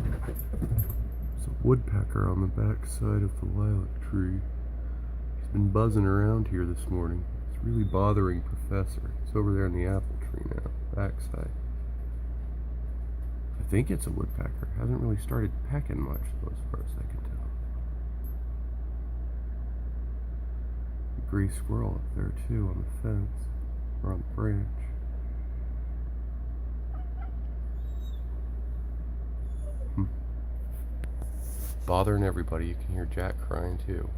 There's a woodpecker on the back side of the lilac tree. He's been buzzing around here this morning. It's really bothering Professor. It's over there in the apple tree now, backside. I think it's a woodpecker. Hasn't really started pecking much, though, as far as I can tell. A gray squirrel up there, too, on the fence, or on the branch. Bothering everybody. You can hear Jack crying, too.